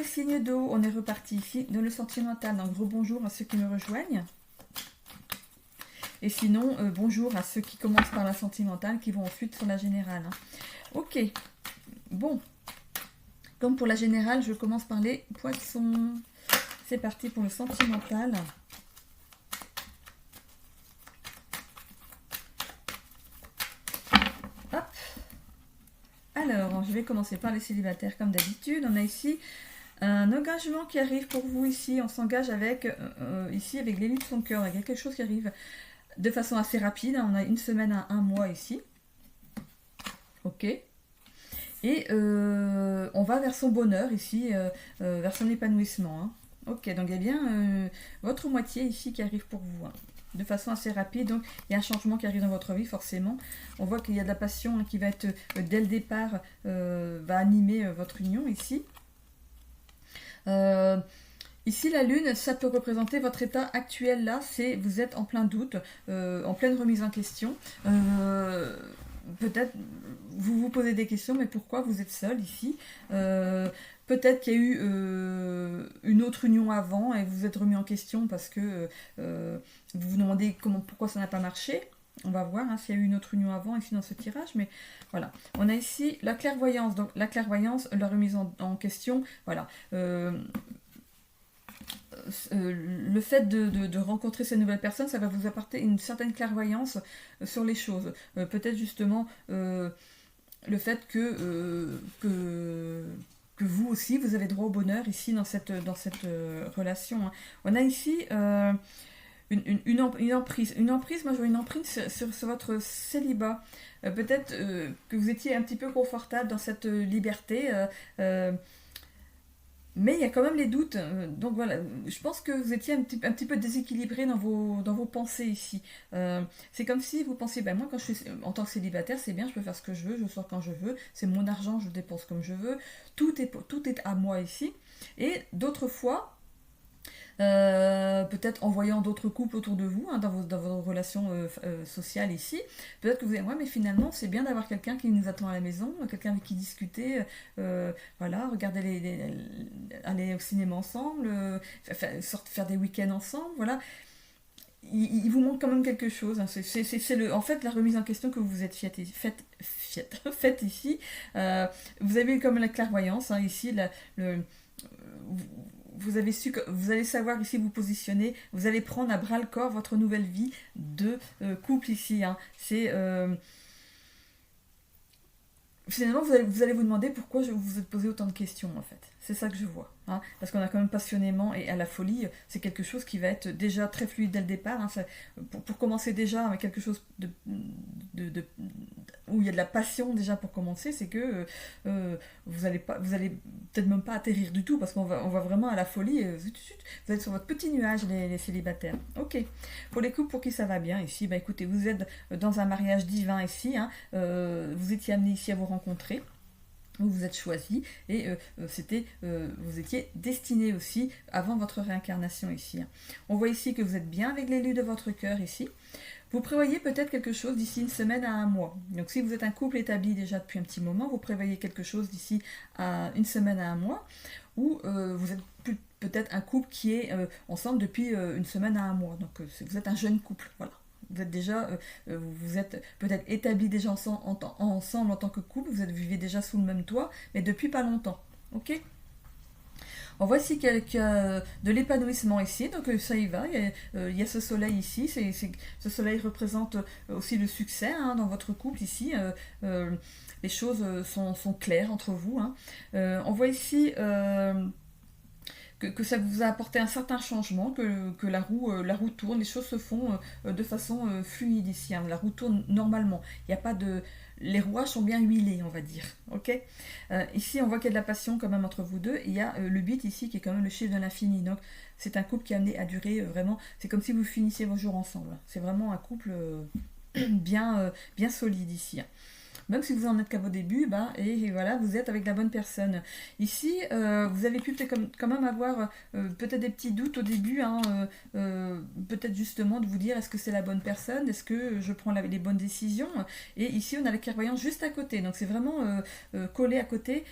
les signes d'eau, on est reparti ici dans le sentimental. Donc gros bonjour à ceux qui me rejoignent. Et sinon, bonjour à ceux qui commencent par la sentimentale, qui vont ensuite sur la générale. Hein. Ok, bon. Comme pour la générale, je commence par les poissons. C'est parti pour le sentimental. Hop. Alors, je vais commencer par les célibataires comme d'habitude. On a ici un engagement qui arrive pour vous ici. On s'engage avec, ici, avec l'élu de son cœur. Il y a quelque chose qui arrive de façon assez rapide. On a une semaine à un mois ici. Ok. Et on va vers son bonheur ici, vers son épanouissement. Hein. Ok, donc il y a bien votre moitié ici qui arrive pour vous. Hein, de façon assez rapide. Donc il y a un changement qui arrive dans votre vie forcément. On voit qu'il y a de la passion hein, qui va être, dès le départ, va animer votre union ici. Ici, la lune, ça peut représenter votre état actuel là, c'est vous êtes en plein doute, en pleine remise en question. Peut-être vous vous posez des questions, mais pourquoi vous êtes seul ici peut-être qu'il y a eu une autre union avant et vous vous êtes remis en question parce que vous vous demandez pourquoi ça n'a pas marché. On va voir hein, s'il y a eu une autre union avant ici dans ce tirage, mais voilà. On a ici la clairvoyance, donc la clairvoyance, la remise en question, voilà. Le fait de rencontrer ces nouvelles personnes, ça va vous apporter une certaine clairvoyance sur les choses. Peut-être justement le fait que vous aussi, vous avez droit au bonheur ici dans cette relation. Hein. On a ici une emprise. Une emprise, moi je vois une emprise sur votre célibat. Peut-être que vous étiez un petit peu confortable dans cette liberté. Mais il y a quand même les doutes. Donc voilà, je pense que vous étiez un petit peu déséquilibré dans vos pensées ici. C'est comme si vous pensiez, ben moi quand je suis en tant que célibataire, c'est bien, je peux faire ce que je veux, je sors quand je veux, c'est mon argent, je dépense comme je veux, tout est à moi ici. Et d'autres fois, peut-être en voyant d'autres couples autour de vous, hein, dans vos relations sociales ici, peut-être que vous allez, ouais, mais finalement, c'est bien d'avoir quelqu'un qui nous attend à la maison, quelqu'un avec qui discuter, voilà, regarder aller au cinéma ensemble, faire des week-ends ensemble, voilà. Il vous manque quand même quelque chose. Hein. C'est en fait la remise en question que vous vous êtes faite ici. Vous avez eu comme la clairvoyance hein, ici, vous allez savoir ici vous positionner, vous allez prendre à bras le corps votre nouvelle vie de couple ici. Hein. C'est finalement vous allez vous demander pourquoi vous vous êtes posé autant de questions en fait. C'est ça que je vois. Hein. Parce qu'on a quand même passionnément et à la folie, c'est quelque chose qui va être déjà très fluide dès le départ. Hein. Pour commencer déjà avec quelque chose où il y a de la passion déjà pour commencer, c'est que vous allez peut-être même pas atterrir du tout parce qu'on va vraiment à la folie. Vous êtes sur votre petit nuage les célibataires. Ok. Pour les couples pour qui ça va bien ici, bah écoutez, vous êtes dans un mariage divin ici. Hein. Vous étiez amenés ici à vous rencontrer. Vous êtes choisi et vous étiez destiné aussi avant votre réincarnation ici. On voit ici que vous êtes bien avec l'élu de votre cœur ici. Vous prévoyez peut-être quelque chose d'ici une semaine à un mois. Donc si vous êtes un couple établi déjà depuis un petit moment, vous prévoyez quelque chose d'ici à une semaine à un mois, ou vous êtes peut-être un couple qui est ensemble depuis une semaine à un mois. Donc vous êtes un jeune couple, voilà. Vous êtes déjà, vous êtes peut-être établis déjà ensemble en tant que couple, vous vivez déjà sous le même toit, mais depuis pas longtemps. Ok ? On voit ici qu'il y a de l'épanouissement ici, donc ça y va, il y a ce soleil ici, ce soleil représente aussi le succès hein, dans votre couple ici, les choses sont claires entre vous. Hein. On voit ici que ça vous a apporté un certain changement, que la roue tourne, les choses se font de façon fluide ici, hein, la roue tourne normalement, il n'y a pas de... Les rouages sont bien huilés, on va dire. Ok. Ici, on voit qu'il y a de la passion quand même entre vous deux. Et il y a le 8 ici qui est quand même le chiffre de l'infini. Donc, c'est un couple qui est amené à durer vraiment. C'est comme si vous finissiez vos jours ensemble. C'est vraiment un couple bien solide ici. Même si vous en êtes qu'à vos débuts, et voilà, vous êtes avec la bonne personne. Ici, vous avez pu peut-être quand même avoir peut-être des petits doutes au début, hein, peut-être justement de vous dire est-ce que c'est la bonne personne, est-ce que je prends les bonnes décisions. Et ici, on a la clairvoyance juste à côté, donc c'est vraiment collé à côté.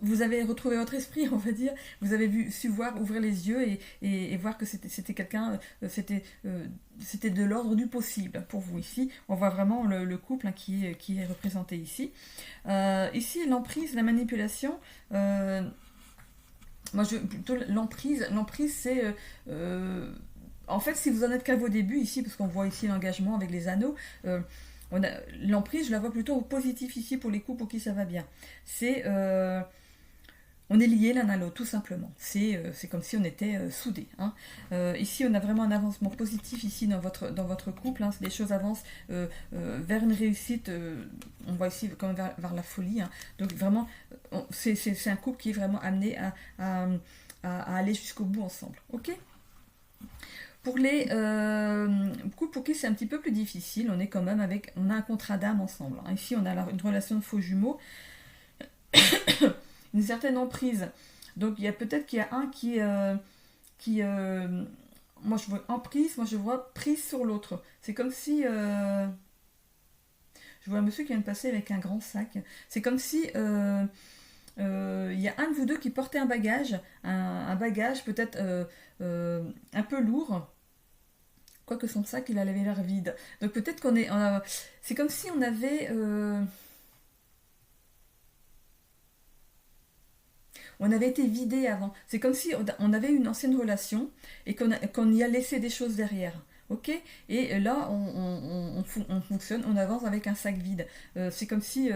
vous avez retrouvé votre esprit, on va dire, vous avez su voir, ouvrir les yeux et voir que c'était quelqu'un, c'était de l'ordre du possible pour vous ici. On voit vraiment le couple hein, qui est représenté ici. Ici, l'emprise, la manipulation, moi plutôt l'emprise, c'est... en fait, si vous en êtes qu'à vos débuts ici, parce qu'on voit ici l'engagement avec les anneaux, l'emprise, je la vois plutôt au positif ici pour les couples pour qui ça va bien. C'est... on est liés l'un à l'autre, tout simplement. C'est comme si on était soudés. Hein. Ici, on a vraiment un avancement positif ici dans votre couple. Hein. Les choses avancent vers une réussite. On voit ici comme vers la folie. Hein. Donc vraiment, c'est un couple qui est vraiment amené à aller jusqu'au bout ensemble. Ok ? Pour les couples pour qui c'est un petit peu plus difficile, on est quand même on a un contrat d'âme ensemble. Hein. Ici, on a une relation de faux jumeaux. Une certaine emprise. Donc il y a peut-être qu'il y a un qui moi je vois emprise, moi je vois prise sur l'autre. C'est comme si je vois un monsieur qui vient de passer avec un grand sac. C'est comme si il y a un de vous deux qui portait un bagage, un bagage peut-être un peu lourd. Quoique son sac, il avait l'air vide. Donc peut-être c'est comme si on avait été vidé avant. C'est comme si on avait une ancienne relation et qu'on y a laissé des choses derrière. Ok. Et là, on fonctionne, on avance avec un sac vide. C'est comme si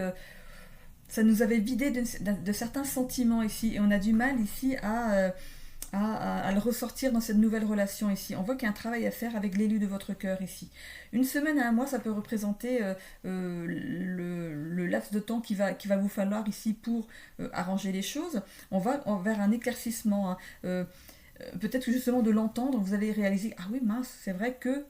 ça nous avait vidé de certains sentiments ici. Et on a du mal ici à le ressortir dans cette nouvelle relation ici. On voit qu'il y a un travail à faire avec l'élu de votre cœur ici. Une semaine à un mois, ça peut représenter le laps de temps qu'il va vous falloir ici pour arranger les choses. On va vers un éclaircissement. Hein. Peut-être que justement de l'entendre, vous allez réaliser ah oui mince, c'est vrai que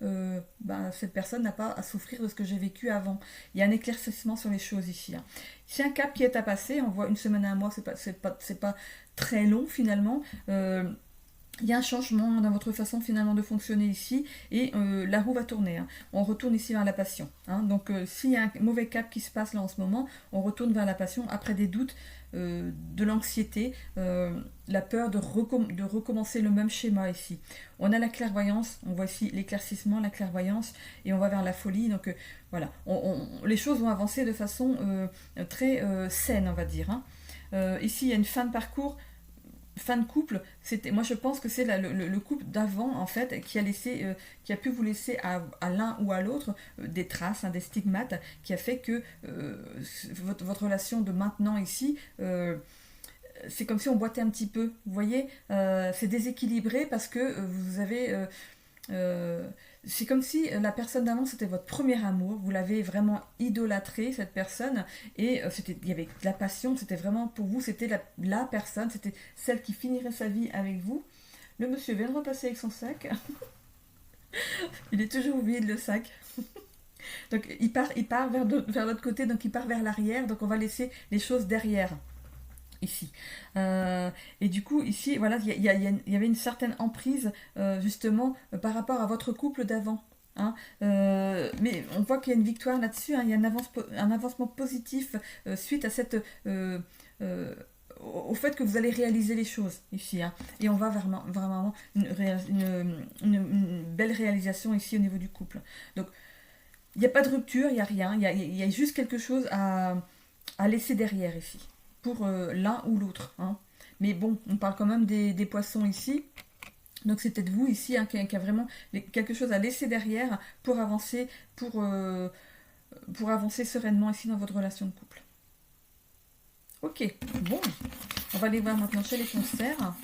cette personne n'a pas à souffrir de ce que j'ai vécu avant. Il y a un éclaircissement sur les choses ici. Hein. C'est un cap qui est à passer. On voit une semaine à un mois, c'est pas très long finalement. Il y a un changement dans votre façon finalement de fonctionner ici et la roue va tourner. Hein. On retourne ici vers la passion. Hein. Donc s'il y a un mauvais cap qui se passe là en ce moment, on retourne vers la passion après des doutes, de l'anxiété, la peur de recommencer le même schéma ici. On a la clairvoyance, on voit ici l'éclaircissement, la clairvoyance et on va vers la folie. Donc voilà, les choses vont avancer de façon très saine on va dire. Hein. Ici il y a une fin de parcours. Fin de couple, moi je pense que c'est le couple d'avant en fait qui a pu vous laisser à l'un ou à l'autre des traces, hein, des stigmates, qui a fait que votre relation de maintenant ici, c'est comme si on boitait un petit peu, vous voyez, c'est déséquilibré parce que vous avez c'est comme si la personne d'avant c'était votre premier amour, vous l'avez vraiment idolâtré cette personne et il y avait de la passion, c'était vraiment pour vous, c'était la personne, c'était celle qui finirait sa vie avec vous. Le monsieur vient de repasser avec son sac, il est toujours vide le sac. Donc il part vers l'autre côté, donc il part vers l'arrière, donc on va laisser les choses derrière. Ici. Et du coup, ici, voilà, il y avait une certaine emprise, justement, par rapport à votre couple d'avant. Hein. Mais on voit qu'il y a une victoire là-dessus, hein. Il y a un avancement positif suite à au fait que vous allez réaliser les choses ici. Hein. Et on va vers vraiment une belle réalisation ici au niveau du couple. Donc, il n'y a pas de rupture, il n'y a rien. Il y a juste quelque chose à laisser derrière ici. Pour l'un ou l'autre. Hein. Mais bon, on parle quand même des poissons ici. Donc c'est peut-être vous ici hein, qui a vraiment quelque chose à laisser derrière pour avancer sereinement ici dans votre relation de couple. Ok, bon. On va aller voir maintenant chez les cancers.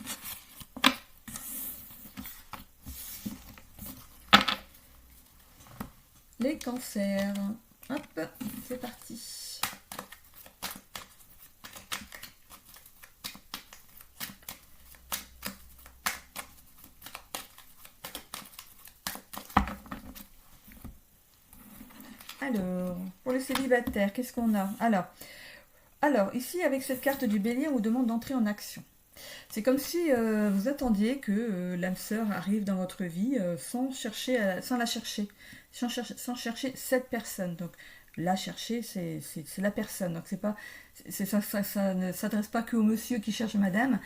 Les cancers. Hop, c'est parti. Alors, pour les célibataires, qu'est-ce qu'on a ? Alors, ici, avec cette carte du bélier, on vous demande d'entrer en action. C'est comme si vous attendiez que l'âme sœur arrive dans votre vie sans la chercher, sans chercher cette personne. Donc, là, chercher, c'est la personne. Donc, c'est pas, ça ne s'adresse pas que au monsieur qui cherche madame.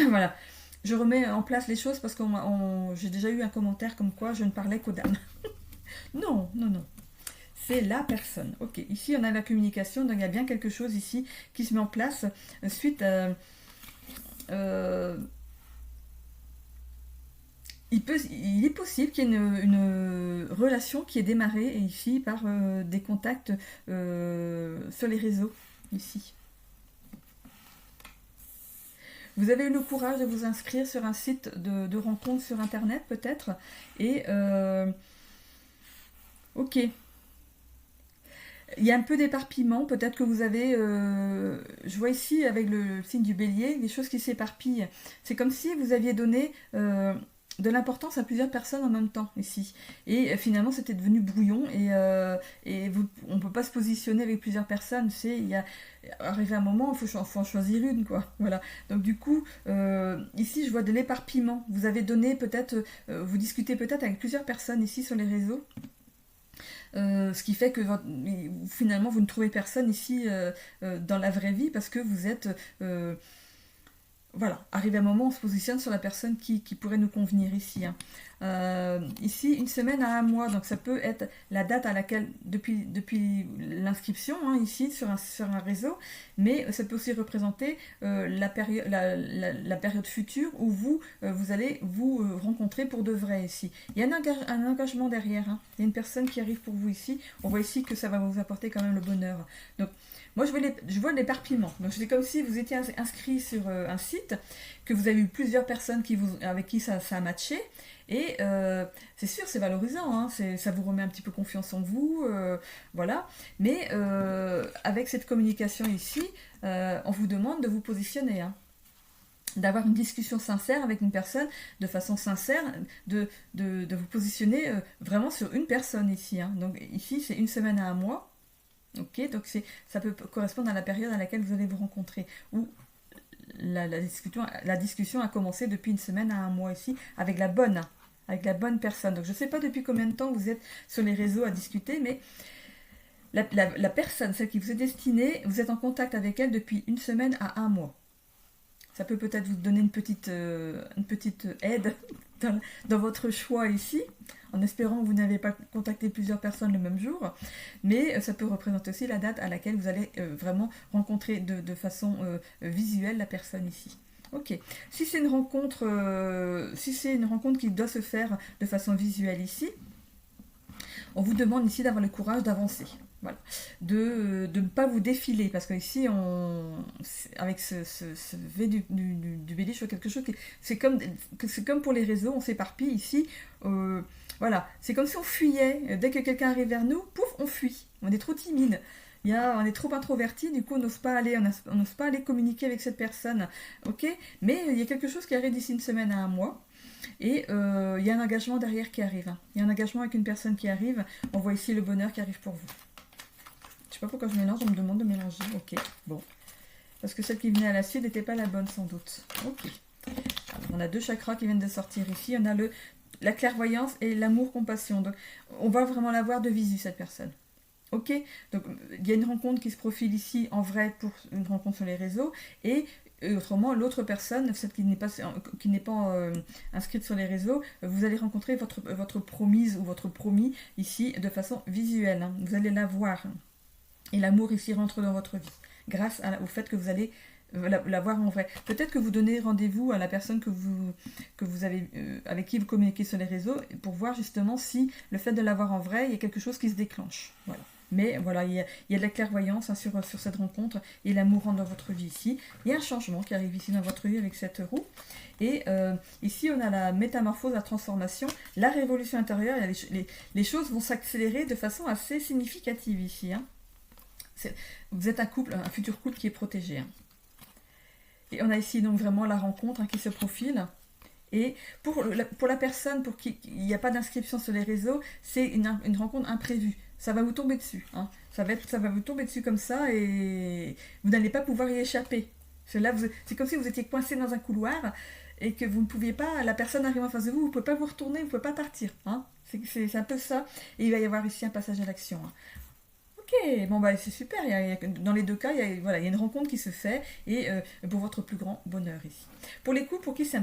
Voilà. Je remets en place les choses parce que j'ai déjà eu un commentaire comme quoi je ne parlais qu'aux dames. Non, non, non. C'est la personne. Ok, ici on a la communication, donc il y a bien quelque chose ici qui se met en place suite à... il est possible qu'il y ait une relation qui est démarrée ici par des contacts sur les réseaux, ici. Vous avez eu le courage de vous inscrire sur un site de rencontre sur Internet, peut-être. Et, ok. Il y a un peu d'éparpillement, peut-être que vous avez, je vois ici avec le signe du bélier, des choses qui s'éparpillent. C'est comme si vous aviez donné de l'importance à plusieurs personnes en même temps ici. Et finalement c'était devenu brouillon on ne peut pas se positionner avec plusieurs personnes. Arrivé un moment, il faut en choisir une, quoi. Voilà. Donc du coup, ici je vois de l'éparpillement. Vous avez donné peut-être, vous discutez peut-être avec plusieurs personnes ici sur les réseaux. Ce qui fait que finalement vous ne trouvez personne ici dans la vraie vie parce que vous êtes voilà, arrivé un moment, on se positionne sur la personne qui pourrait nous convenir ici. Hein. Ici, une semaine à un mois, donc ça peut être la date à laquelle, depuis l'inscription, hein, ici, sur un réseau, mais ça peut aussi représenter la période future où vous allez vous rencontrer pour de vrai ici. Il y a un engagement derrière, hein. Il y a une personne qui arrive pour vous ici. On voit ici que ça va vous apporter quand même le bonheur. Donc, moi, je vois l'éparpillement. Donc, c'est comme si vous étiez inscrit sur un site, que vous avez eu plusieurs personnes avec qui ça a matché. Et c'est sûr, c'est valorisant. Hein, ça vous remet un petit peu confiance en vous. Voilà. Mais avec cette communication ici, on vous demande de vous positionner. Hein, d'avoir une discussion sincère avec une personne, de façon sincère, de vous positionner vraiment sur une personne ici. Hein. Donc, ici, c'est une semaine à un mois. Ok, donc ça peut correspondre à la période à laquelle vous allez vous rencontrer, où la discussion a commencé depuis une semaine à un mois ici, avec la bonne personne. Donc je ne sais pas depuis combien de temps vous êtes sur les réseaux à discuter, mais la personne, celle qui vous est destinée, vous êtes en contact avec elle depuis une semaine à un mois. Ça peut peut-être vous donner une petite aide dans votre choix ici, en espérant que vous n'avez pas contacté plusieurs personnes le même jour, mais ça peut représenter aussi la date à laquelle vous allez vraiment rencontrer de façon visuelle la personne ici. Ok. Si c'est une rencontre qui doit se faire de façon visuelle ici, on vous demande ici d'avoir le courage d'avancer. Voilà. De ne pas vous défiler, parce que ici, avec ce V du bélier, je vois quelque chose c'est comme pour les réseaux, on s'éparpille ici. Voilà, c'est comme si on fuyait. Dès que quelqu'un arrive vers nous, pouf, on fuit. On est trop timide. On est trop introverti, du coup on n'ose pas aller communiquer avec cette personne. Ok, mais il y a quelque chose qui arrive d'ici une semaine à un mois. Et il y a un engagement derrière qui arrive. Hein. Il y a un engagement avec une personne qui arrive. On voit ici le bonheur qui arrive pour vous. Je sais pas pourquoi je mélange, on me demande de mélanger. Ok, bon. Parce que celle qui venait à la suite n'était pas la bonne sans doute. Ok. Alors, on a deux chakras qui viennent de sortir ici. On a la clairvoyance et l'amour-compassion. Donc on va vraiment la voir de visu, cette personne. Ok, donc il y a une rencontre qui se profile ici en vrai pour une rencontre sur les réseaux. Et autrement, l'autre personne, celle qui n'est pas inscrite sur les réseaux, vous allez rencontrer votre promise ou votre promis ici de façon visuelle. Hein. Vous allez la voir. Et l'amour ici rentre dans votre vie, grâce au fait que vous allez la voir en vrai. Peut-être que vous donnez rendez-vous à la personne que vous avez, avec qui vous communiquez sur les réseaux, pour voir justement si le fait de la voir en vrai, il y a quelque chose qui se déclenche. Voilà. Mais voilà, il y a de la clairvoyance hein, sur cette rencontre, et l'amour rentre dans votre vie ici. Il y a un changement qui arrive ici dans votre vie avec cette roue. Et ici, on a la métamorphose, la transformation, la révolution intérieure. Les choses vont s'accélérer de façon assez significative ici. Hein. Vous êtes un futur couple qui est protégé. Hein. Et on a ici donc vraiment la rencontre hein, qui se profile. Et pour la personne pour qui il n'y a pas d'inscription sur les réseaux, c'est une rencontre imprévue. Ça va vous tomber dessus. Hein. Ça va vous tomber dessus comme ça et vous n'allez pas pouvoir y échapper. C'est comme si vous étiez coincé dans un couloir et que vous ne pouviez pas, la personne arrive en face de vous, vous ne pouvez pas vous retourner, vous ne pouvez pas partir. Hein. C'est un peu ça. Et il va y avoir ici un passage à l'action. Hein. Ok, bon bah c'est super, dans les deux cas, voilà, il y a une rencontre qui se fait, et pour votre plus grand bonheur ici. Pour les couples pour qui c'est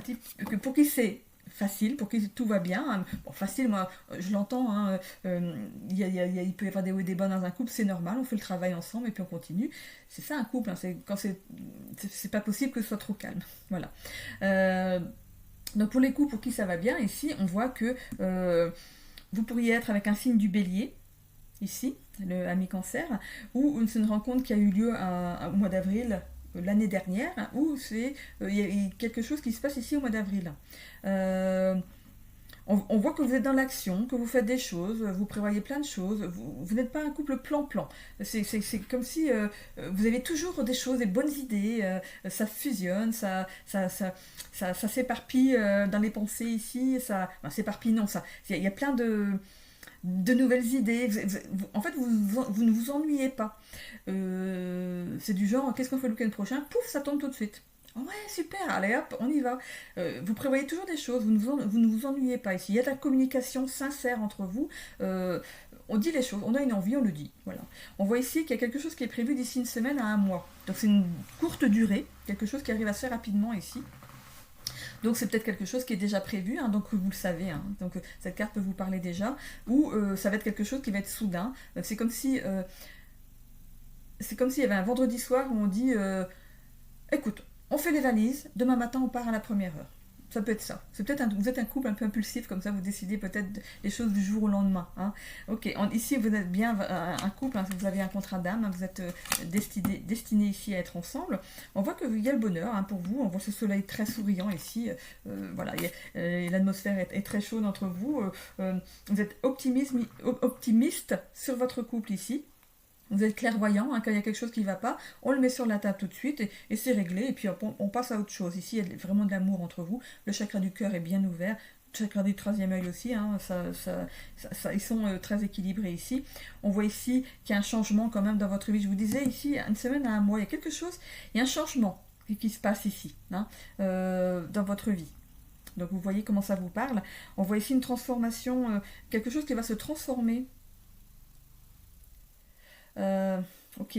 pour qui c'est facile, pour qui tout va bien, hein. Bon, facile, moi je l'entends, hein, il peut y avoir des hauts et des bas dans un couple, c'est normal, on fait le travail ensemble et puis on continue. C'est ça un couple, hein, quand c'est pas possible que ce soit trop calme. Voilà. Donc pour les couples pour qui ça va bien, ici on voit que vous pourriez être avec un signe du bélier, ici, le ami cancer, ou c'est une rencontre qui a eu lieu au mois d'avril l'année dernière, hein, où il y a quelque chose qui se passe ici au mois d'avril. On voit que vous êtes dans l'action, que vous faites des choses, vous prévoyez plein de choses, vous n'êtes pas un couple plan-plan. C'est comme si vous avez toujours des choses, des bonnes idées, ça fusionne, ça s'éparpille dans les pensées ici, s'éparpille non, il y a plein de nouvelles idées. En fait, vous ne vous ennuyez pas. C'est du genre, qu'est-ce qu'on fait le week-end prochain? Pouf, ça tombe tout de suite. Oh ouais, super, allez hop, on y va. Vous prévoyez toujours des choses, vous ne vous ennuyez pas ici. Il y a de la communication sincère entre vous. On dit les choses, on a une envie, on le dit. Voilà. On voit ici qu'il y a quelque chose qui est prévu d'ici une semaine à un mois. Donc c'est une courte durée, quelque chose qui arrive assez rapidement ici. Donc c'est peut-être quelque chose qui est déjà prévu, hein, donc vous le savez, hein, donc cette carte peut vous parler déjà, ou ça va être quelque chose qui va être soudain. C'est comme si il y avait un vendredi soir où on dit écoute, on fait les valises, demain matin on part à la première heure. Ça peut être ça. Vous êtes un couple un peu impulsif, comme ça vous décidez peut-être les choses du jour au lendemain. Hein. Ok, ici vous êtes bien un couple, hein, vous avez un contrat d'âme, hein, vous êtes destinés ici à être ensemble. On voit qu'il y a le bonheur, hein, pour vous, on voit ce soleil très souriant ici. Voilà, l'atmosphère est très chaude entre vous. Vous êtes optimiste sur votre couple ici. Vous êtes clairvoyant, hein, quand il y a quelque chose qui ne va pas, on le met sur la table tout de suite et c'est réglé, et puis on passe à autre chose. Ici, il y a vraiment de l'amour entre vous, le chakra du cœur est bien ouvert, le chakra du troisième œil aussi, hein, ils sont très équilibrés ici. On voit ici qu'il y a un changement quand même dans votre vie. Je vous disais ici, une semaine à un mois, il y a quelque chose, il y a un changement qui se passe ici, hein, dans votre vie. Donc vous voyez comment ça vous parle. On voit ici une transformation, quelque chose qui va se transformer. Ok.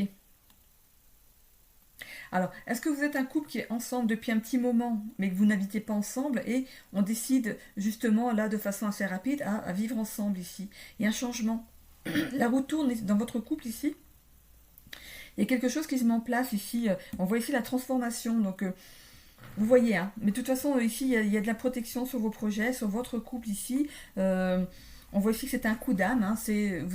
Alors, est-ce que vous êtes un couple qui est ensemble depuis un petit moment, mais que vous n'habitez pas ensemble, et on décide justement là de façon assez rapide à vivre ensemble ici? Il y a un changement. La roue tourne dans votre couple ici. Il y a quelque chose qui se met en place ici. On voit ici la transformation. Donc, vous voyez, hein. Mais de toute façon, ici, il y a de la protection sur vos projets, sur votre couple ici. On voit ici que c'est un coup d'âme, hein, c'est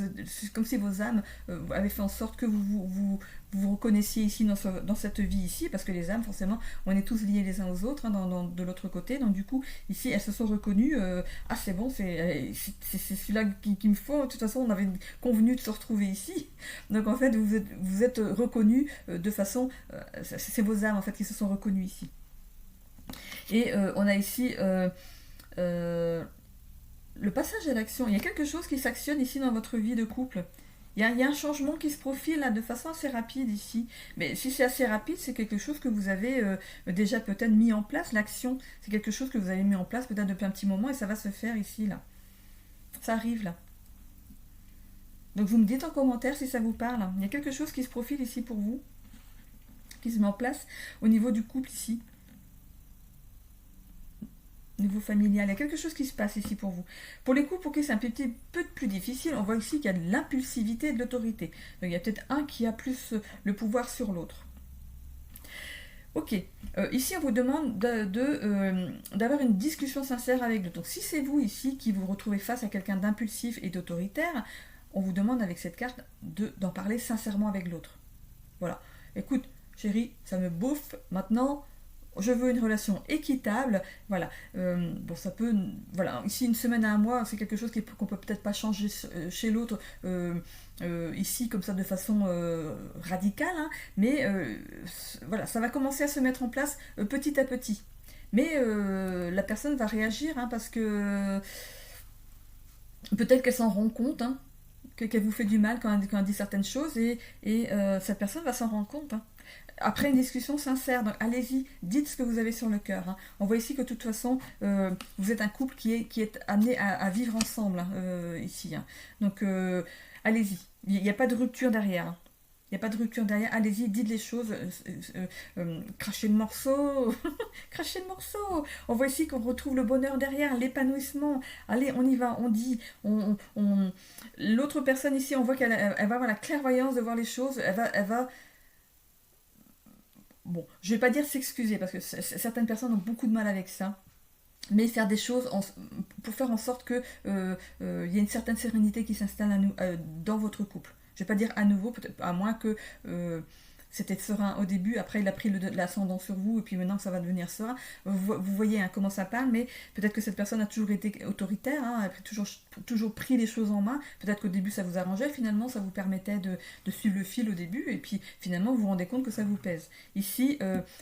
comme si vos âmes avaient fait en sorte que vous reconnaissiez ici dans cette vie ici, parce que les âmes, forcément, on est tous liés les uns aux autres, hein, de l'autre côté. Donc du coup, ici, elles se sont reconnues, ah c'est bon, c'est celui-là qu'il me faut. De toute façon, on avait convenu de se retrouver ici. Donc en fait, vous êtes reconnus de façon... c'est vos âmes, en fait, qui se sont reconnues ici. Et on a ici... le passage à l'action, il y a quelque chose qui s'actionne ici dans votre vie de couple. Il y a un changement qui se profile là de façon assez rapide ici. Mais si c'est assez rapide, c'est quelque chose que vous avez déjà peut-être mis en place. L'action, c'est quelque chose que vous avez mis en place peut-être depuis un petit moment et ça va se faire ici, là. Ça arrive là. Donc vous me dites en commentaire si ça vous parle. Il y a quelque chose qui se profile ici pour vous, qui se met en place au niveau du couple ici. Niveau familial, il y a quelque chose qui se passe ici pour vous. Pour les couples pour qui c'est un petit peu plus difficile, on voit ici qu'il y a de l'impulsivité et de l'autorité. Donc il y a peut-être un qui a plus le pouvoir sur l'autre. Ok, ici on vous demande d'avoir une discussion sincère avec l'autre. Donc si c'est vous ici qui vous retrouvez face à quelqu'un d'impulsif et d'autoritaire, on vous demande avec cette carte d'en parler sincèrement avec l'autre. Voilà, écoute chérie, ça me bouffe, maintenant... Je veux une relation équitable, voilà. Bon, ça peut, voilà. Ici, une semaine à un mois, c'est quelque chose qu'on peut peut-être pas changer chez l'autre ici comme ça de façon radicale, hein, mais voilà, ça va commencer à se mettre en place petit à petit. Mais la personne va réagir, hein, parce que peut-être qu'elle s'en rend compte, hein, qu'elle vous fait du mal quand elle dit certaines choses, et cette personne va s'en rendre compte, hein. Après une discussion sincère, donc allez-y, dites ce que vous avez sur le cœur, hein. On voit ici que de toute façon, vous êtes un couple qui est amené à vivre ensemble, hein, ici, hein. Donc allez-y, Il n'y a pas de rupture derrière. Il n'y a pas de rupture derrière. Allez-y, dites les choses. Crachez le morceau. Crachez le morceau. On voit ici qu'on retrouve le bonheur derrière, l'épanouissement. Allez, on y va. On dit. L'autre personne ici, on voit qu'elle va avoir la clairvoyance de voir les choses. Elle va. Bon, je ne vais pas dire s'excuser parce que certaines personnes ont beaucoup de mal avec ça. Mais faire des choses pour faire en sorte qu'il y ait une certaine sérénité qui s'installe dans votre couple. Je ne vais pas dire à nouveau, peut-être à moins que c'était serein au début, après il a pris l'ascendant sur vous, et puis maintenant ça va devenir serein. Vous voyez comment ça parle, mais peut-être que cette personne a toujours été autoritaire, hein, elle a toujours pris les choses en main. Peut-être qu'au début ça vous arrangeait, finalement ça vous permettait de suivre le fil au début, et puis finalement vous vous rendez compte que ça vous pèse. Ici,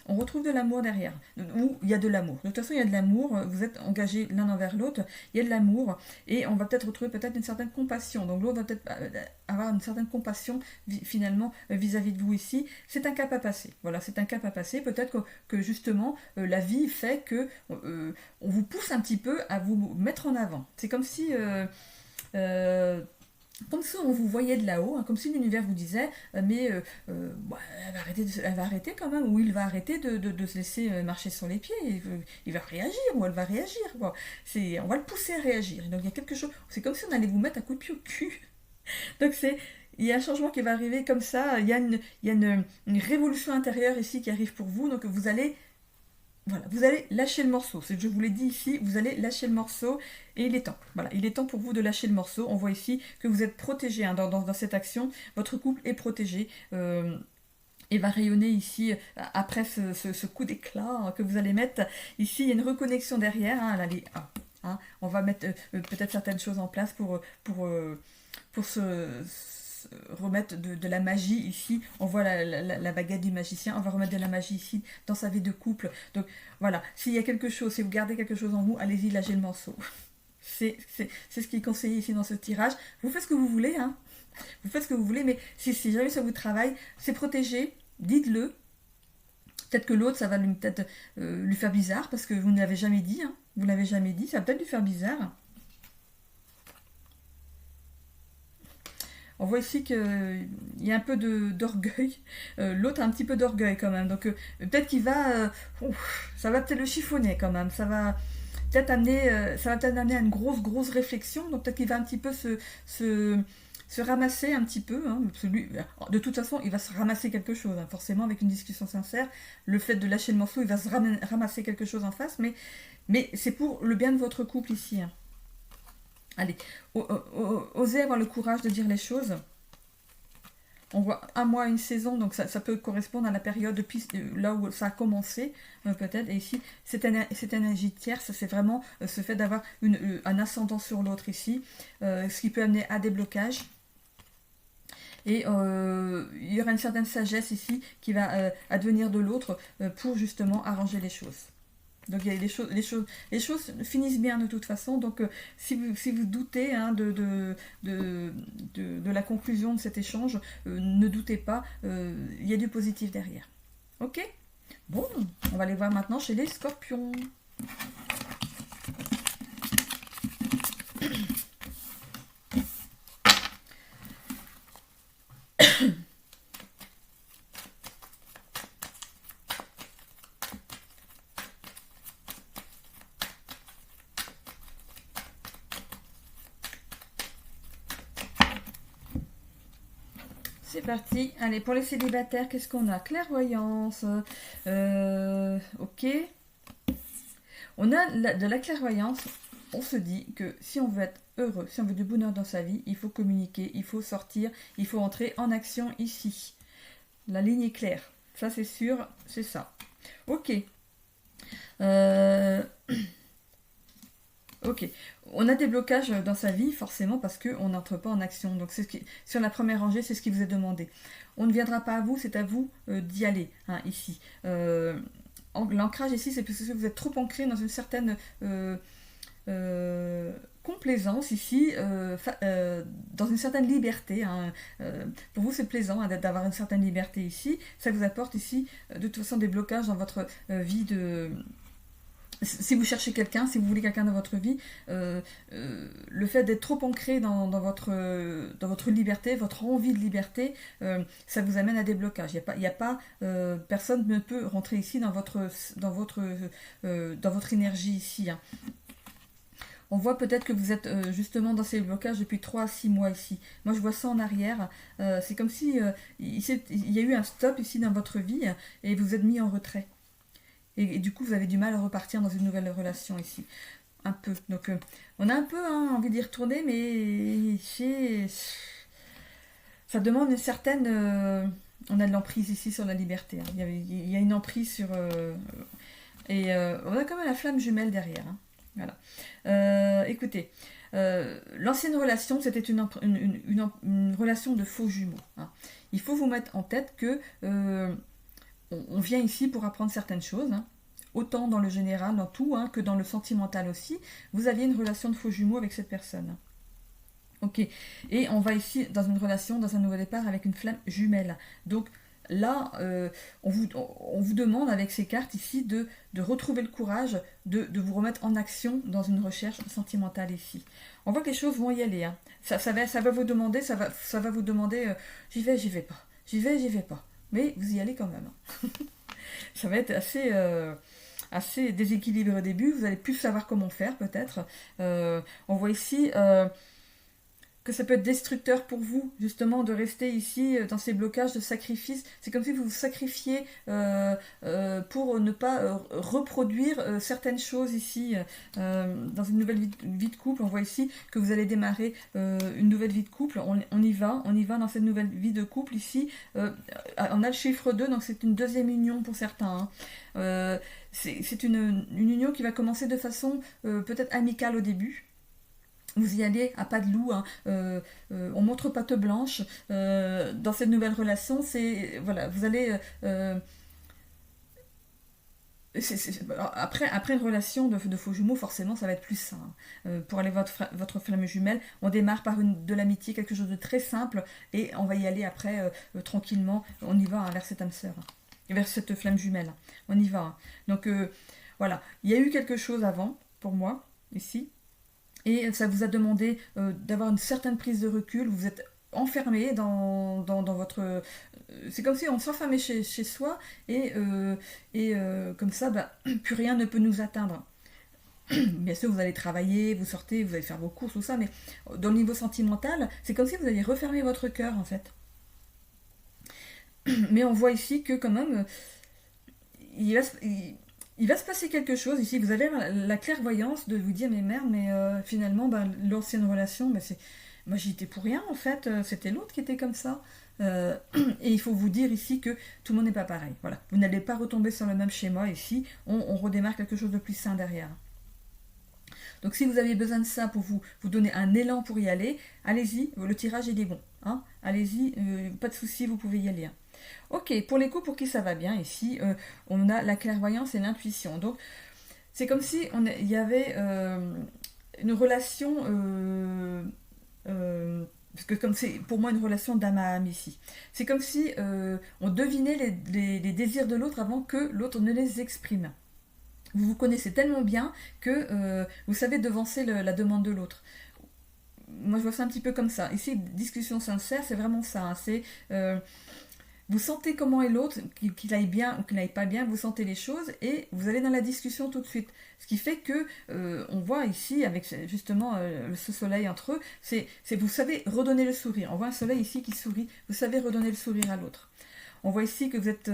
on retrouve de l'amour derrière, où il y a de l'amour. De toute façon, il y a de l'amour, vous êtes engagés l'un envers l'autre, il y a de l'amour, et on va peut-être retrouver peut-être une certaine compassion. Donc l'autre va peut-être avoir une certaine compassion finalement vis-à-vis de vous ici. C'est un cap à passer. Voilà, c'est un cap à passer. Peut-être que justement, la vie fait que on vous pousse un petit peu à vous mettre en avant. C'est comme si on vous voyait de là-haut, hein, comme si l'univers vous disait mais bah, elle va arrêter quand même, ou il va arrêter de se laisser marcher sur les pieds, il va réagir, ou elle va réagir. Bon. On va le pousser à réagir. Donc il y a quelque chose, c'est comme si on allait vous mettre un coup de pied au cul. Donc il y a un changement qui va arriver comme ça, il y a une révolution intérieure ici qui arrive pour vous, donc vous allez lâcher le morceau. C'est ce que je vous l'ai dit ici, vous allez lâcher le morceau, et il est temps. Voilà, il est temps pour vous de lâcher le morceau. On voit ici que vous êtes protégé, hein, dans cette action, votre couple est protégé. Et va rayonner ici, après ce coup d'éclat que vous allez mettre. Ici, il y a une reconnexion derrière, hein, on va mettre peut-être certaines choses en place pour remettre de la magie ici. On voit la baguette du magicien, on va remettre de la magie ici dans sa vie de couple. Donc voilà, s'il y a quelque chose, si vous gardez quelque chose en vous, allez-y, lâchez le morceau. C'est ce qui est conseillé ici dans ce tirage. Vous faites ce que vous voulez, hein. Vous faites ce que vous voulez, mais si jamais ça vous travaille, c'est protégé, dites-le. Peut-être que l'autre, ça va peut-être lui faire bizarre, parce que vous ne l'avez jamais dit, hein. Vous ne l'avez jamais dit, ça va peut-être lui faire bizarre. On voit ici qu'il y a un peu d'orgueil. L'autre a un petit peu d'orgueil quand même. Donc peut-être qu'il va... ça va peut-être le chiffonner quand même. Ça va peut-être amener à une grosse réflexion. Donc peut-être qu'il va un petit peu se ramasser un petit peu. Hein, parce que lui, de toute façon, il va se ramasser quelque chose. Hein, forcément, avec une discussion sincère. Le fait de lâcher le morceau, il va se ramasser quelque chose en face. Mais c'est pour le bien de votre couple ici. Hein. Allez, osez avoir le courage de dire les choses. On voit un mois, une saison, donc ça peut correspondre à la période depuis là où ça a commencé, peut-être. Et ici, cette énergie tierce, c'est vraiment ce fait d'avoir un ascendant sur l'autre ici, ce qui peut amener à des blocages. Et il y aura une certaine sagesse ici qui va advenir de l'autre pour justement arranger les choses. Donc il y a les choses finissent bien de toute façon. Donc si vous doutez, hein, de la conclusion de cet échange, ne doutez pas, il y a du positif derrière. Ok ? Bon, on va aller voir maintenant chez les scorpions. C'est parti. Allez, pour les célibataires, qu'est-ce qu'on a ? Clairvoyance. Ok. On a de la clairvoyance. On se dit que si on veut être heureux, si on veut du bonheur dans sa vie, il faut communiquer, il faut sortir, il faut entrer en action ici. La ligne est claire. Ça, c'est sûr, c'est ça. Ok. Ok. On a des blocages dans sa vie, forcément, parce qu'on n'entre pas en action. Donc, sur la première rangée, c'est ce qui vous est demandé. On ne viendra pas à vous, c'est à vous d'y aller, hein, ici. L'ancrage ici, c'est parce que vous êtes trop ancré dans une certaine complaisance ici, dans une certaine liberté. Hein. Pour vous, c'est plaisant, hein, d'avoir une certaine liberté ici. Ça vous apporte ici, de toute façon, des blocages dans votre vie si vous cherchez quelqu'un, si vous voulez quelqu'un dans votre vie, le fait d'être trop ancré dans votre liberté, votre envie de liberté, ça vous amène à des blocages. Personne ne peut rentrer ici dans votre énergie ici, hein. On voit peut-être que vous êtes justement dans ces blocages depuis 3 à 6 mois ici. Moi, je vois ça en arrière. C'est comme si il y a eu un stop ici dans votre vie et vous êtes mis en retrait. Et du coup, vous avez du mal à repartir dans une nouvelle relation ici. Un peu. Donc, on a un peu envie d'y retourner, mais ça demande une certaine... on a de l'emprise ici sur la liberté, hein. Il y a une emprise sur... on a quand même la flamme jumelle derrière, hein. Voilà. Écoutez, l'ancienne relation, c'était une relation de faux jumeaux, hein. Il faut vous mettre en tête que on vient ici pour apprendre certaines choses, hein. Autant dans le général, dans tout, hein, que dans le sentimental aussi. Vous aviez une relation de faux jumeaux avec cette personne. Ok. Et on va ici dans une relation, dans un nouveau départ avec une flamme jumelle. Donc là, on vous demande avec ces cartes ici de retrouver le courage, de vous remettre en action dans une recherche sentimentale ici. On voit que les choses vont y aller, hein. Ça va vous demander, j'y vais pas. J'y vais pas. Mais vous y allez quand même. Ça va être assez déséquilibré au début. Vous allez plus savoir comment faire peut-être. On voit ici que ça peut être destructeur pour vous, justement, de rester ici dans ces blocages de sacrifice. C'est comme si vous vous sacrifiez pour ne pas reproduire certaines choses ici dans une nouvelle vie de couple. On voit ici que vous allez démarrer une nouvelle vie de couple. On y va dans cette nouvelle vie de couple ici. On a le chiffre 2, donc c'est une deuxième union pour certains, hein. C'est une union qui va commencer de façon peut-être amicale au début. Vous y allez à pas de loup, hein. On montre patte blanche dans cette nouvelle relation. Voilà, vous allez après une relation de faux jumeaux, forcément, ça va être plus sain, hein. Pour aller votre flamme jumelle, on démarre par de l'amitié, quelque chose de très simple, et on va y aller après tranquillement. On y va, hein, vers cette âme sœur, hein, et vers cette flamme jumelle. On y va, hein. Donc voilà, il y a eu quelque chose avant pour moi ici. Et ça vous a demandé d'avoir une certaine prise de recul. Vous êtes enfermé dans votre... c'est comme si on s'enfermait chez soi et comme ça, plus rien ne peut nous atteindre. Bien sûr, vous allez travailler, vous sortez, vous allez faire vos courses, tout ça, mais dans le niveau sentimental, c'est comme si vous alliez refermer votre cœur, en fait. Mais on voit ici que quand même, il va se passer quelque chose ici. Vous avez la clairvoyance de vous dire mais merde, mais finalement l'ancienne relation, moi j'y étais pour rien en fait, c'était l'autre qui était comme ça. Et il faut vous dire ici que tout le monde n'est pas pareil. Voilà, vous n'allez pas retomber sur le même schéma ici. On redémarre quelque chose de plus sain derrière. Donc si vous avez besoin de ça pour vous donner un élan pour y aller, allez-y, le tirage il est bon, hein. Allez-y, pas de souci, vous pouvez y aller, hein. Ok, pour les coups pour qui ça va bien, ici, on a la clairvoyance et l'intuition. Donc, c'est comme si il y avait une relation, parce que comme c'est pour moi une relation d'âme à âme ici. C'est comme si on devinait les désirs de l'autre avant que l'autre ne les exprime. Vous vous connaissez tellement bien que vous savez devancer la demande de l'autre. Moi, je vois ça un petit peu comme ça. Ici, discussion sincère, c'est vraiment ça, hein. C'est... vous sentez comment est l'autre, qu'il aille bien ou qu'il n'aille pas bien, vous sentez les choses et vous allez dans la discussion tout de suite. Ce qui fait que on voit ici, avec justement ce soleil entre eux, c'est vous savez redonner le sourire. On voit un soleil ici qui sourit, vous savez redonner le sourire à l'autre. On voit ici que vous êtes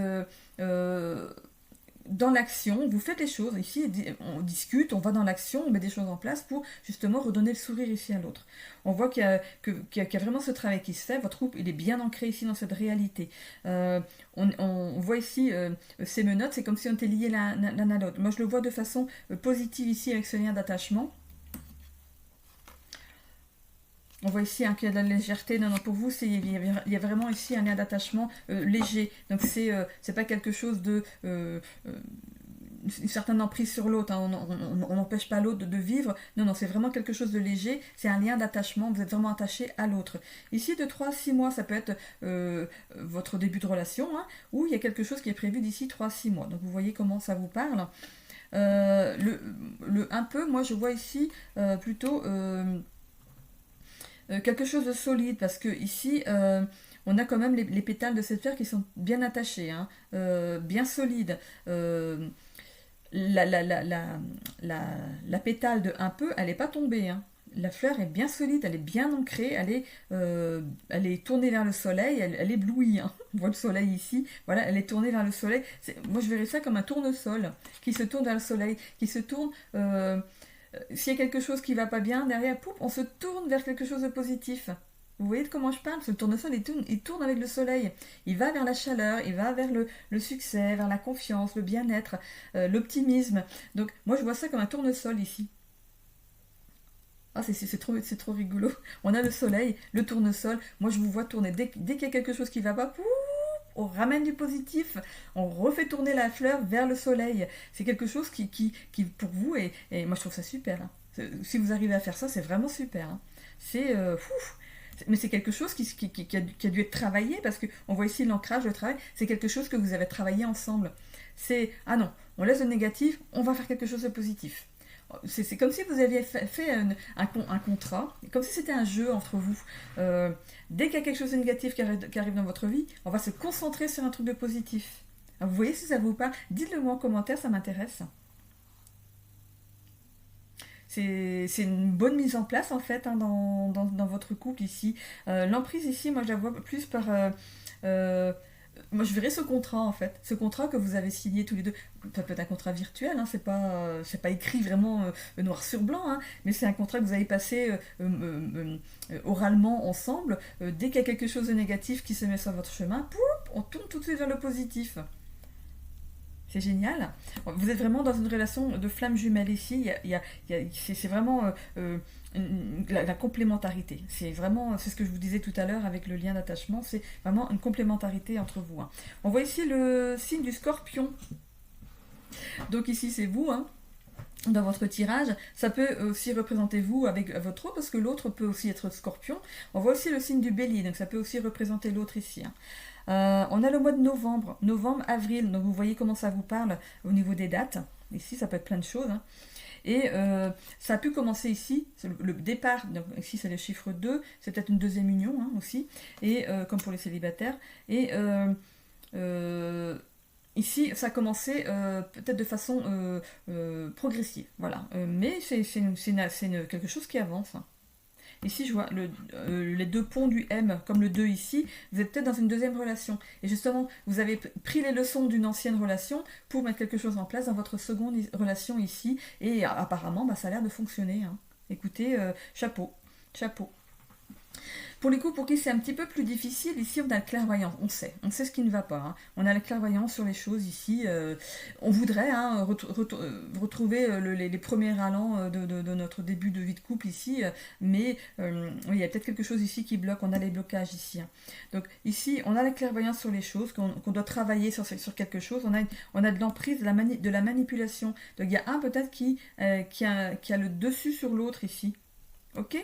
dans l'action, vous faites les choses. Ici, on discute, on va dans l'action, on met des choses en place pour justement redonner le sourire ici à l'autre. On voit qu'il y a vraiment ce travail qui se fait. Votre couple, il est bien ancré ici dans cette réalité. On voit ici ces menottes, c'est comme si on était liés l'un à l'autre. Moi, je le vois de façon positive ici avec ce lien d'attachement. On voit ici qu'il y a de la légèreté. Non, pour vous, il y a vraiment ici un lien d'attachement léger. Donc, c'est pas quelque chose une certaine emprise sur l'autre, hein. On n'empêche pas l'autre de vivre. Non, non, c'est vraiment quelque chose de léger. C'est un lien d'attachement. Vous êtes vraiment attaché à l'autre. Ici, de 3 à 6 mois, ça peut être votre début de relation, hein, ou il y a quelque chose qui est prévu d'ici 3 à 6 mois. Donc vous voyez comment ça vous parle. Un peu, moi je vois ici plutôt quelque chose de solide, parce que ici on a quand même les pétales de cette fleur qui sont bien attachés, hein, bien solides. La, la, la, la, la pétale de un peu, elle n'est pas tombée, hein. La fleur est bien solide, elle est bien ancrée, elle est tournée vers le soleil, elle éblouit, hein. On voit le soleil ici, voilà, elle est tournée vers le soleil. Moi je verrais ça comme un tournesol qui se tourne vers le soleil, qui se tourne... s'il y a quelque chose qui va pas bien, derrière, pouf, on se tourne vers quelque chose de positif. Vous voyez de comment je parle? Ce tournesol, il tourne avec le soleil. Il va vers la chaleur, il va vers le succès, vers la confiance, le bien-être, l'optimisme. Donc, moi, je vois ça comme un tournesol ici. Ah, c'est trop rigolo. On a le soleil, le tournesol. Moi, je vous vois tourner. Dès qu'il y a quelque chose qui va pas, pouf, on ramène du positif. On refait tourner la fleur vers le soleil. C'est quelque chose qui pour vous, et moi, je trouve ça super, hein. Si vous arrivez à faire ça, c'est vraiment super, hein. C'est... mais c'est quelque chose qui a dû être travaillé, parce qu'on voit ici l'ancrage, le travail, c'est quelque chose que vous avez travaillé ensemble. C'est, ah non, on laisse le négatif, on va faire quelque chose de positif. C'est comme si vous aviez fait un contrat, comme si c'était un jeu entre vous. Dès qu'il y a quelque chose de négatif qui arrive dans votre vie, on va se concentrer sur un truc de positif. Alors, vous voyez si ça vous parle? Dites-le moi en commentaire, ça m'intéresse. C'est une bonne mise en place en fait, hein, dans votre couple ici. L'emprise ici, moi je la vois plus par... moi je verrais ce contrat en fait, ce contrat que vous avez signé tous les deux. Ça peut être un contrat virtuel, hein, c'est pas écrit vraiment noir sur blanc, hein, mais c'est un contrat que vous avez passé oralement ensemble. Dès qu'il y a quelque chose de négatif qui se met sur votre chemin, poup, on tourne tout de suite vers le positif. C'est génial. Vous êtes vraiment dans une relation de flamme jumelle ici. C'est vraiment la complémentarité. C'est ce que je vous disais tout à l'heure avec le lien d'attachement. C'est vraiment une complémentarité entre vous, hein. On voit ici le signe du scorpion. Donc ici c'est vous, hein. Dans votre tirage, ça peut aussi représenter vous avec votre autre, parce que l'autre peut aussi être scorpion. On voit aussi le signe du bélier, donc ça peut aussi représenter l'autre ici, hein. On a le mois de novembre, avril, donc vous voyez comment ça vous parle au niveau des dates. Ici, ça peut être plein de choses, hein. Et ça a pu commencer ici, le départ, donc ici c'est le chiffre 2, c'est peut-être une deuxième union, hein, aussi, et comme pour les célibataires. Et ici, ça a commencé peut-être de façon progressive, voilà. Mais c'est quelque chose qui avance, hein. Ici, je vois les deux ponts du M, comme le 2 ici. Vous êtes peut-être dans une deuxième relation. Et justement, vous avez pris les leçons d'une ancienne relation pour mettre quelque chose en place dans votre seconde relation ici. Et apparemment, bah, ça a l'air de fonctionner, hein. Écoutez, chapeau, chapeau. Pour les couples pour qui c'est un petit peu plus difficile, ici on a le clairvoyant, on sait ce qui ne va pas, hein. On a le clairvoyant sur les choses ici. On voudrait, hein, retrouver les premiers allants de notre début de vie de couple ici, mais oui, il y a peut-être quelque chose ici qui bloque, on a les blocages ici, hein. Donc ici on a la clairvoyance sur les choses, qu'on doit travailler sur quelque chose, on a de l'emprise, de la manipulation. Donc il y a un peut-être qui a le dessus sur l'autre ici, ok.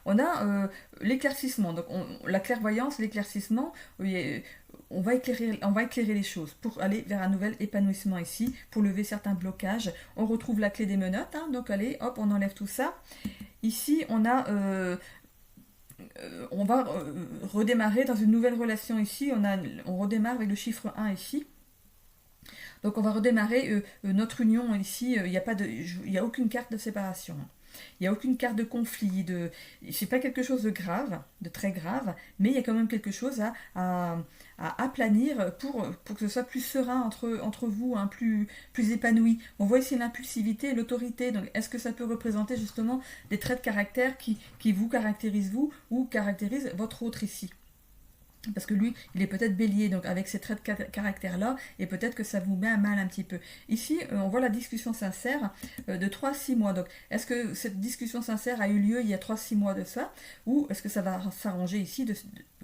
On a l'éclaircissement, donc la clairvoyance, l'éclaircissement, on va éclairer les choses pour aller vers un nouvel épanouissement ici, pour lever certains blocages. On retrouve la clé des menottes, hein, donc allez, hop, on enlève tout ça. Ici, on va redémarrer dans une nouvelle relation ici, on redémarre avec le chiffre 1 ici. Donc on va redémarrer notre union ici, il n'y a aucune carte de séparation. Il n'y a aucune carte de conflit, c'est pas quelque chose de grave, de très grave, mais il y a quand même quelque chose à aplanir pour que ce soit plus serein entre vous, hein, plus épanoui. On voit ici l'impulsivité et l'autorité, donc est-ce que ça peut représenter justement des traits de caractère qui vous caractérisent vous ou caractérisent votre autre ici? Parce que lui, il est peut-être bélier, donc avec ces traits de caractère-là, et peut-être que ça vous met à mal un petit peu. Ici, on voit la discussion sincère de 3 à 6 mois. Donc, est-ce que cette discussion sincère a eu lieu il y a 3 à 6 mois de ça? Ou est-ce que ça va s'arranger ici,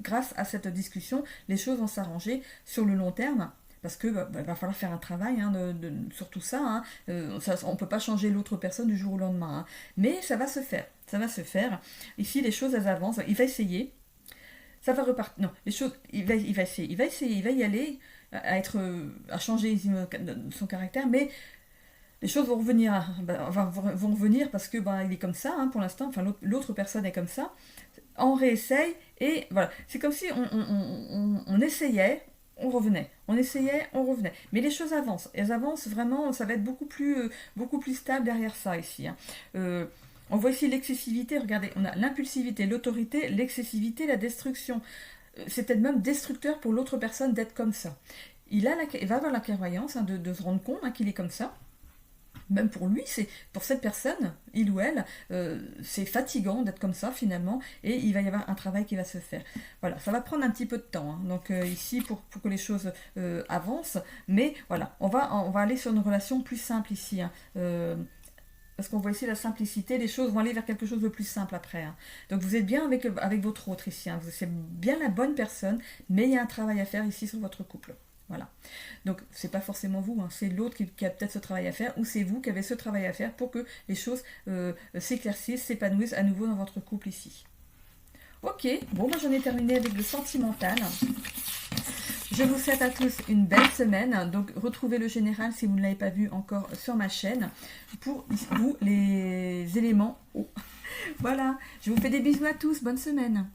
grâce à cette discussion, les choses vont s'arranger sur le long terme? parce que il va falloir faire un travail hein, sur tout ça, hein. On ne peut pas changer l'autre personne du jour au lendemain, hein. Mais ça va se faire, ça va se faire. Ici, les choses, elles avancent. Il va essayer, ça va repartir. Non, les choses, il va essayer, il va y aller, à changer son caractère, mais les choses vont revenir, vont revenir parce que il est comme ça hein, pour l'instant, enfin l'autre personne est comme ça. On réessaye et voilà. C'est comme si on essayait, on revenait. On essayait, on revenait. Mais les choses avancent. Elles avancent vraiment, ça va être beaucoup plus stable derrière ça ici, hein. On voit ici l'excessivité, regardez, on a l'impulsivité, l'autorité, l'excessivité, la destruction. C'est peut-être même destructeur pour l'autre personne d'être comme ça. Il va avoir la clairvoyance hein, de se rendre compte hein, qu'il est comme ça. Même pour lui, pour cette personne, il ou elle, c'est fatigant d'être comme ça finalement, et il va y avoir un travail qui va se faire. Voilà, ça va prendre un petit peu de temps, hein. Donc ici pour que les choses avancent, mais voilà, on va aller sur une relation plus simple ici, hein. Parce qu'on voit ici la simplicité, les choses vont aller vers quelque chose de plus simple après, hein. Donc vous êtes bien avec votre autre ici, hein. C'est bien la bonne personne, mais il y a un travail à faire ici sur votre couple. Voilà. Donc, c'est pas forcément vous, hein, c'est l'autre qui a peut-être ce travail à faire, ou c'est vous qui avez ce travail à faire pour que les choses s'éclaircissent, s'épanouissent à nouveau dans votre couple ici. Ok, bon, j'en ai terminé avec le sentimental. Je vous souhaite à tous une belle semaine. Donc, retrouvez le général si vous ne l'avez pas vu encore sur ma chaîne pour vous les éléments. Voilà, je vous fais des bisous à tous. Bonne semaine.